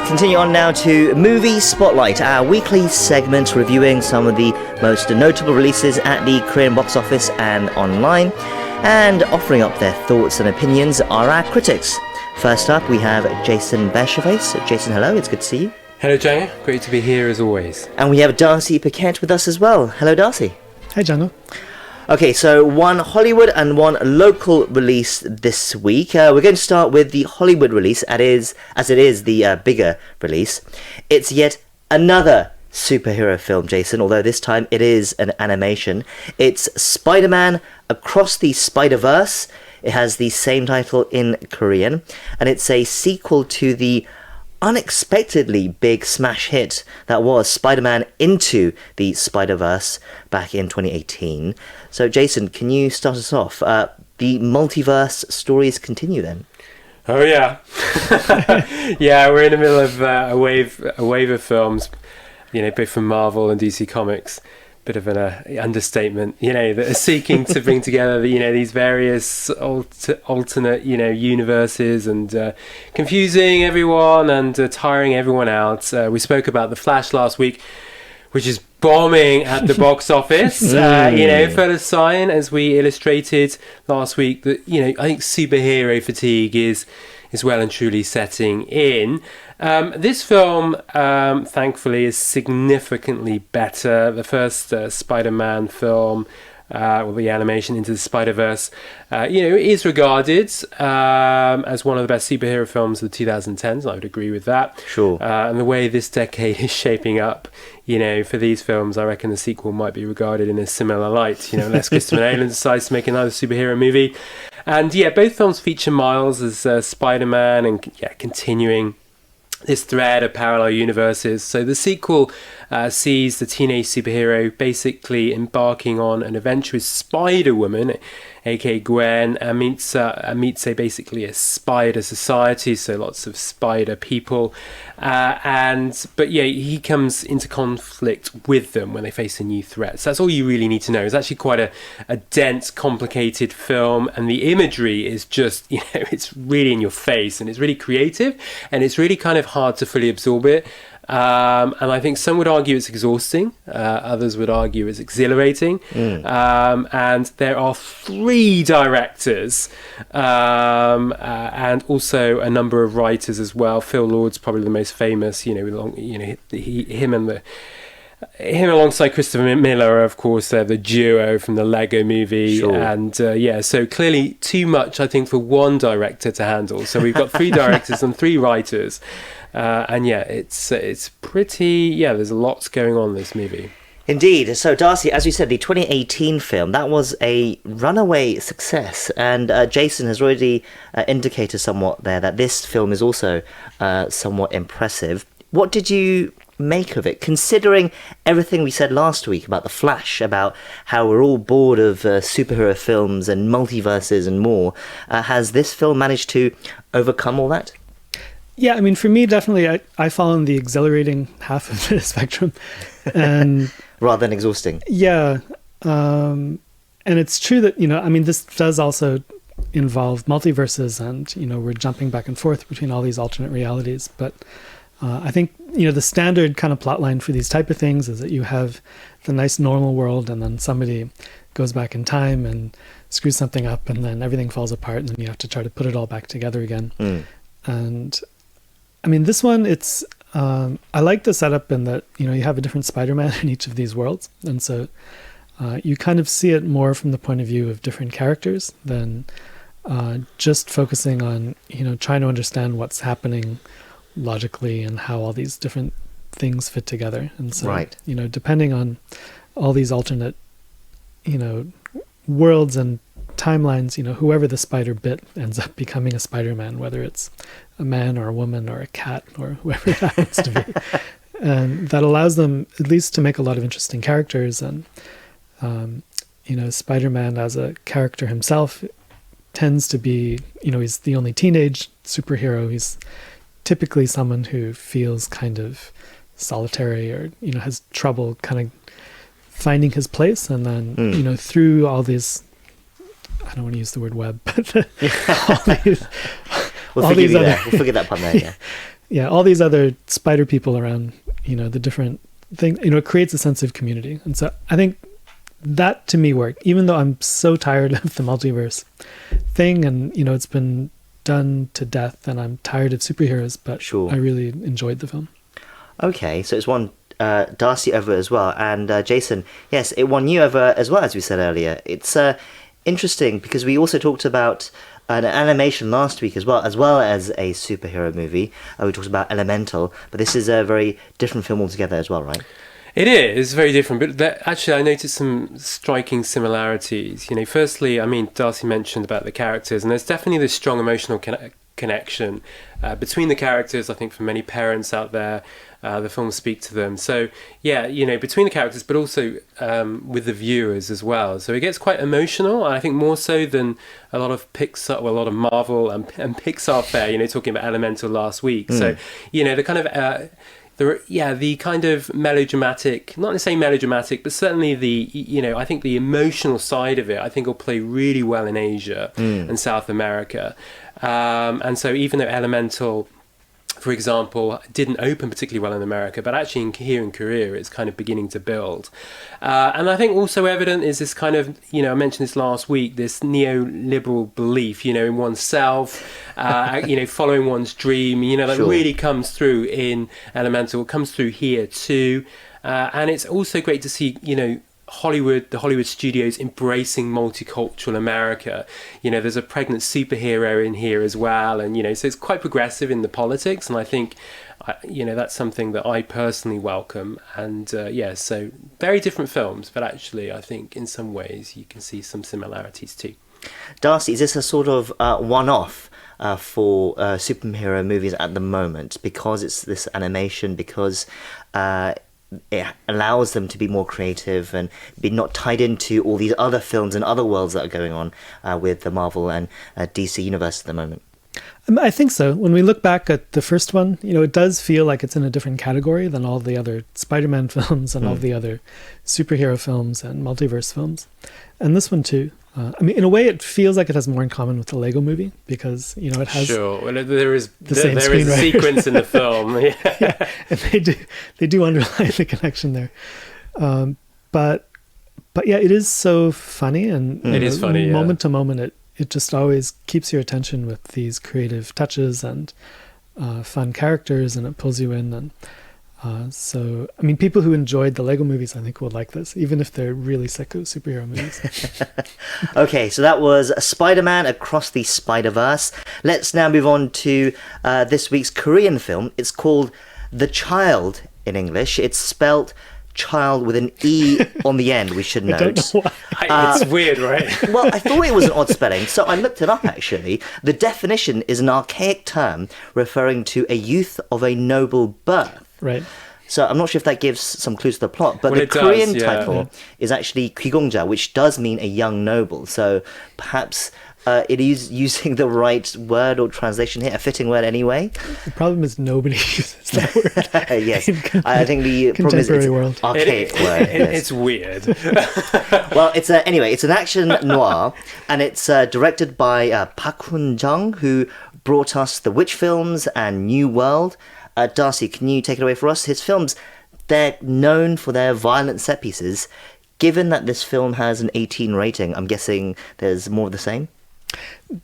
continue on now to Movie Spotlight, our weekly segment reviewing some of the most notable releases at the Korean box office and online, and offering up their thoughts and opinions are our critics. First up, we have Jason Bechervaise. Jason, hello, it's good to see you. Hello, Django. Great to be here as always. And we have Darcy Paquet with us as well. Hello, Darcy. Hi, Django. Okay, so one Hollywood and one local release this week. We're going to start with the Hollywood release, as it is the bigger release. It's yet another superhero film, Jason, although this time it is an animation. It's Spider-Man Across the Spider-Verse. It has the same title in Korean, and it's a sequel to the unexpectedly big smash hit that was Spider-Man Into the Spider-Verse back in 2018. So Jason, can you start us off? The multiverse stories continue then. Oh yeah. Yeah, we're in the middle of a wave of films, both from Marvel and DC Comics. Bit of an understatement, that are seeking to bring together these various alternate universes and confusing everyone and tiring everyone out. We spoke about The Flash last week, which is bombing at the box office. Further sign, as we illustrated last week, that I think superhero fatigue is well and truly setting in. This film, thankfully, is significantly better. The first Spider-Man film, the animation Into the Spider-Verse, is regarded as one of the best superhero films of the 2010s. I would agree with that. Sure. And the way this decade is shaping up, for these films, I reckon the sequel might be regarded in a similar light. Unless Christopher Nolan decides to make another superhero movie. And both films feature Miles as Spider-Man and continuing this thread of parallel universes. So the sequel sees the teenage superhero basically embarking on an adventure with Spider-Woman, aka Gwen, and meets basically a spider society, so lots of spider people. But he comes into conflict with them when they face a new threat. So that's all you really need to know. It's actually quite a dense, complicated film, and the imagery is just, it's really in your face, and it's really creative, and it's really kind of hard to fully absorb it. And I think some would argue it's exhausting. Others would argue it's exhilarating. And there are 3 directors and also a number of writers as well. Phil Lord's probably the most famous. Him alongside Christopher Miller are, of course, the duo from the Lego movie. Sure. And so clearly too much, I think, for one director to handle. So we've got 3 directors and 3 writers. It's pretty, there's lots going on in this movie. Indeed. So, Darcy, as you said, the 2018 film, that was a runaway success. And Jason has already indicated somewhat there that this film is also somewhat impressive. What did you make of it, considering everything we said last week about The Flash, about how we're all bored of superhero films and multiverses and more? Has this film managed to overcome all that? Yeah, I mean, for me, definitely, I fall in the exhilarating half of the spectrum. And rather than exhausting. Yeah. And it's true that, this does also involve multiverses and, we're jumping back and forth between all these alternate realities. But I think, the standard kind of plotline for these type of things is that you have the nice normal world, and then somebody goes back in time and screws something up, and then everything falls apart, and then you have to try to put it all back together again. And I mean, this one, it's I like the setup in that, you have a different Spider-Man in each of these worlds. And so you kind of see it more from the point of view of different characters than just focusing on, trying to understand what's happening logically and how all these different things fit together. And so, right. Depending on all these alternate, worlds and timelines, whoever the spider bit ends up becoming a Spider-Man, whether it's a man or a woman or a cat or whoever it happens to be. And that allows them at least to make a lot of interesting characters. And, Spider-Man as a character himself tends to be, he's the only teenage superhero. He's typically someone who feels kind of solitary or, has trouble kind of finding his place. And then, through all these, I don't want to use the word web, but We'll forgive that pun there, yeah. all these other spider people around, the different things, it creates a sense of community. And so I think that to me worked, even though I'm so tired of the multiverse thing, and it's been done to death, and I'm tired of superheroes, but Sure. I really enjoyed the film. Okay, so it's won Darcy over as well, and Jason, yes, it won you over as well, as we said earlier. It's interesting because we also talked about an animation last week as well as a superhero movie. We talked about Elemental, but this is a very different film altogether as well, right? It is very different, but actually I noticed some striking similarities. Firstly, I mean, Darcy mentioned about the characters, and there's definitely this strong emotional connection between the characters. I think for many parents out there, the films speak to them. So yeah, between the characters, but also with the viewers as well. So it gets quite emotional. I think more so than a lot of Pixar, well, a lot of Marvel and Pixar fare. Talking about Elemental last week. So the kind of the kind of melodramatic, not necessarily melodramatic, but certainly I think the emotional side of it, I think will play really well in Asia and South America. And so even though Elemental, for example, didn't open particularly well in America, but actually here in Korea, it's kind of beginning to build. And I think also evident is this kind of, I mentioned this last week, this neoliberal belief, in oneself, following one's dream, that Sure. really comes through in Elemental, it comes through here too. And it's also great to see, the Hollywood studios embracing multicultural America. There's a pregnant superhero in here as well, and so it's quite progressive in the politics, and I think that's something that I personally welcome. And so very different films, but actually I think in some ways you can see some similarities too. Darcy, is this a sort of one-off for superhero movies at the moment, because it's this animation, because it allows them to be more creative and be not tied into all these other films and other worlds that are going on with the Marvel and DC universe at the moment? I think so. When we look back at the first one, it does feel like it's in a different category than all the other Spider-Man films and all the other superhero films and multiverse films. And this one too. In a way, it feels like it has more in common with the Lego movie, because it has sure. Well, there is same a sequence in the film. Yeah, and they do underline the connection there. But yeah, it is so funny, and it is funny. Moment to moment, it just always keeps your attention with these creative touches and fun characters, and it pulls you in. And so, people who enjoyed the Lego movies, I think, will like this, even if they're really sick of superhero movies. Okay, so that was Spider-Man Across the Spider-Verse. Let's now move on to this week's Korean film. It's called The Child in English. It's spelt child with an E on the end, we should note. I don't know why. It's weird, right? Well, I thought it was an odd spelling, so I looked it up actually. The definition is an archaic term referring to a youth of a noble birth. Right. So I'm not sure if that gives some clues to the plot, but Well, the it does, Korean yeah. title is actually 귀공자, which does mean a young noble. So perhaps it is using the right word or translation here, a fitting word anyway. The problem is nobody uses that word. Yes, I think the problem is it's contemporary world. archaic word. Yes. It's weird. Well, it's anyway, it's an action noir, and it's directed by Park Hoon-jung, who brought us the Witch films and New World. Darcy, can you take it away for us? His films, they're known for their violent set pieces. Given that this film has an 18 rating, I'm guessing there's more of the same?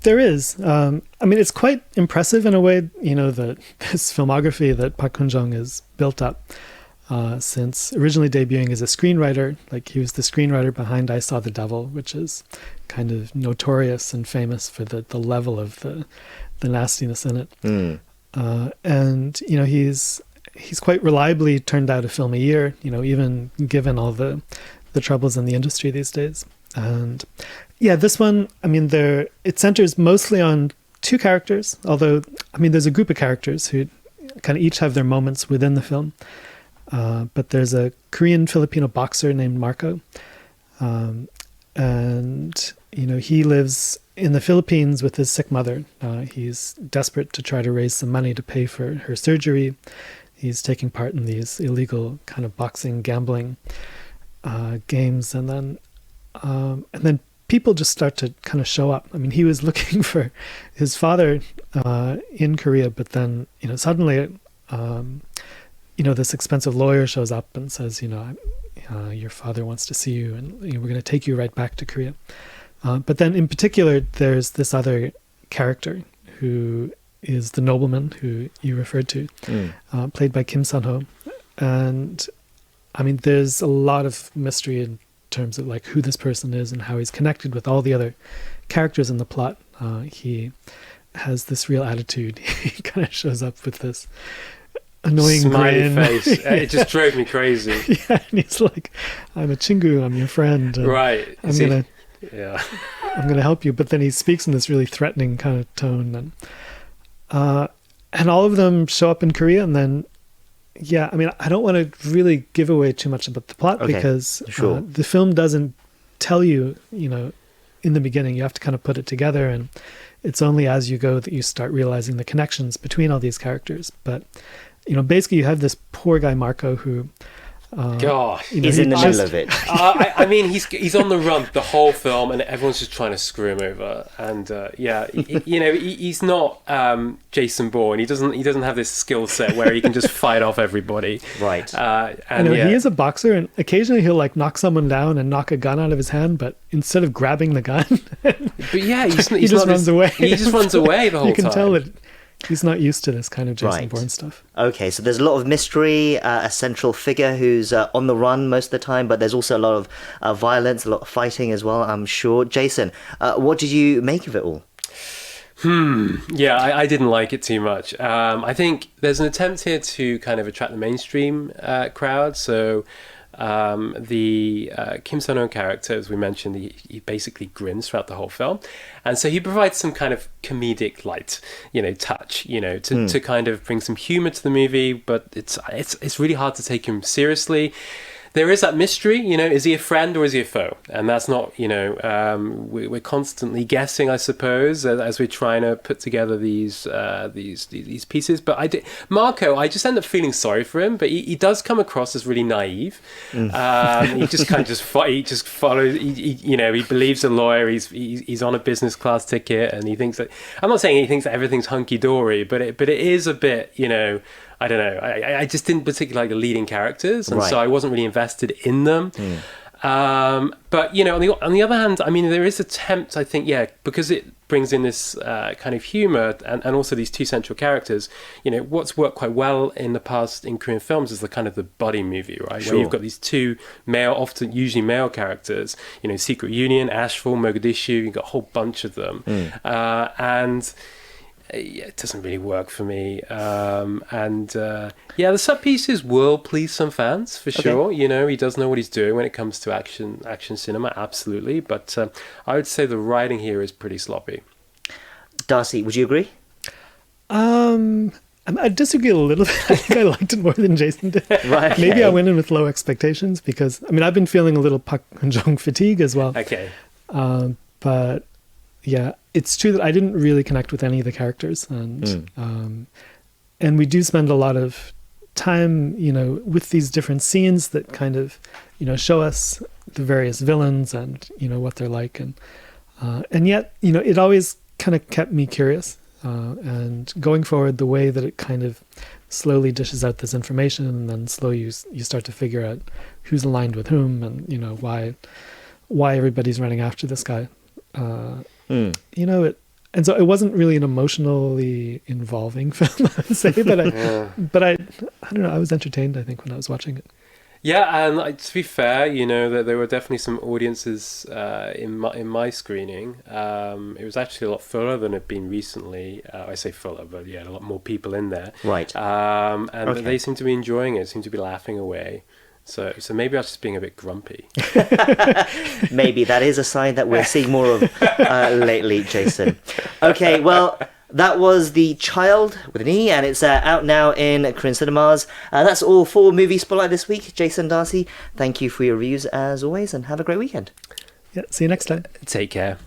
There is. It's quite impressive in a way, this filmography that Park Hoon-jung has built up since originally debuting as a screenwriter. Like, he was the screenwriter behind I Saw the Devil, which is kind of notorious and famous for the level of the nastiness in it. And he's quite reliably turned out a film a year, even given all the troubles in the industry these days. And yeah, this one, it centers mostly on two characters, although there's a group of characters who kind of each have their moments within the film. But there's a Korean Filipino boxer named Marco, and he lives in the Philippines with his sick mother. He's desperate to try to raise some money to pay for her surgery. He's taking part in these illegal kind of boxing, gambling games, and then people just start to kind of show up. I mean, he was looking for his father in Korea, but then, suddenly, this expensive lawyer shows up and says, your father wants to see you, and we're going to take you right back to Korea. But then in particular, there's this other character who is the nobleman who you referred to, played by Kim Sun-ho. And I mean, there's a lot of mystery in terms of like who this person is and how he's connected with all the other characters in the plot. He has this real attitude. He kind of shows up with this annoying smiley grin. face. It just drove me crazy. Yeah, and he's like, "I'm a chingu. I'm your friend. And right. I'm gonna help you." But then he speaks in this really threatening kind of tone, and all of them show up in Korea, and then. Yeah, I mean, I don't want to really give away too much about the plot because the film doesn't tell you, in the beginning. You have to kind of put it together, and it's only as you go that you start realizing the connections between all these characters. But, basically you have this poor guy, Marco, who... Gosh, he's in the middle of it. I mean, he's on the run the whole film, and everyone's just trying to screw him over. And he's not Jason Bourne. He doesn't have this skill set where he can just fight off everybody. Right. He is a boxer, and occasionally he'll like knock someone down and knock a gun out of his hand. But instead of grabbing the gun, he just runs away. He just runs away the whole time. You can tell that. He's not used to this kind of Jason Bourne stuff. Okay, so there's a lot of mystery, a central figure who's on the run most of the time, but there's also a lot of violence, a lot of fighting as well, I'm sure. Jason, what did you make of it all? Yeah, I didn't like it too much. I think there's an attempt here to kind of attract the mainstream crowd, so... the Kim Sun-ho character, as we mentioned, he basically grins throughout the whole film, and so he provides some kind of comedic light, touch, to kind of bring some humor to the movie, but it's really hard to take him seriously. There is that mystery, is he a friend or is he a foe? And that's not, we're constantly guessing, I suppose, as we're trying to put together these pieces. But Marco, I just end up feeling sorry for him, but he does come across as really naive. He just kind of follows. He believes a lawyer. He's on a business class ticket, and he thinks that. I'm not saying he thinks that everything's hunky dory, but it is a bit, I don't know. I just didn't particularly like the leading characters, and so I wasn't really invested in them. But on the other hand, I mean, there is attempt, I think, because it brings in this kind of humor and also these two central characters. What's worked quite well in the past in Korean films is the kind of the buddy movie, right? Where you've got these two usually male characters. Secret Union, Asheville, Mogadishu. You've got a whole bunch of them, and. It doesn't really work for me. The set pieces will please some fans for sure. He does know what he's doing when it comes to action cinema, absolutely. But I would say the writing here is pretty sloppy. Darcy, would you agree? I disagree a little bit. I think I liked it more than Jason did. Right. Okay. Maybe I went in with low expectations because, I've been feeling a little Park Hoon-jung fatigue as well. Okay. But yeah, it's true that I didn't really connect with any of the characters, and we do spend a lot of time, with these different scenes that kind of, show us the various villains and what they're like, and yet it always kind of kept me curious, and going forward, the way that it kind of slowly dishes out this information, and then slowly you start to figure out who's aligned with whom, and why everybody's running after this guy. And so it wasn't really an emotionally involving film, I would say, but I don't know, I was entertained, I think, when I was watching it. Yeah, and to be fair, that there were definitely some audiences in my screening. It was actually a lot fuller than it had been recently. I say fuller, but a lot more people in there. Right. They seem to be enjoying it, seem to be laughing away. So maybe I was just being a bit grumpy. Maybe that is a sign that we're seeing more of lately, Jason. Okay, well, that was The Childe with an E, and it's out now in Korean cinemas. That's all for Movie Spotlight this week. Jason, Darcy, thank you for your reviews as always, and have a great weekend. Yeah, see you next time. Take care.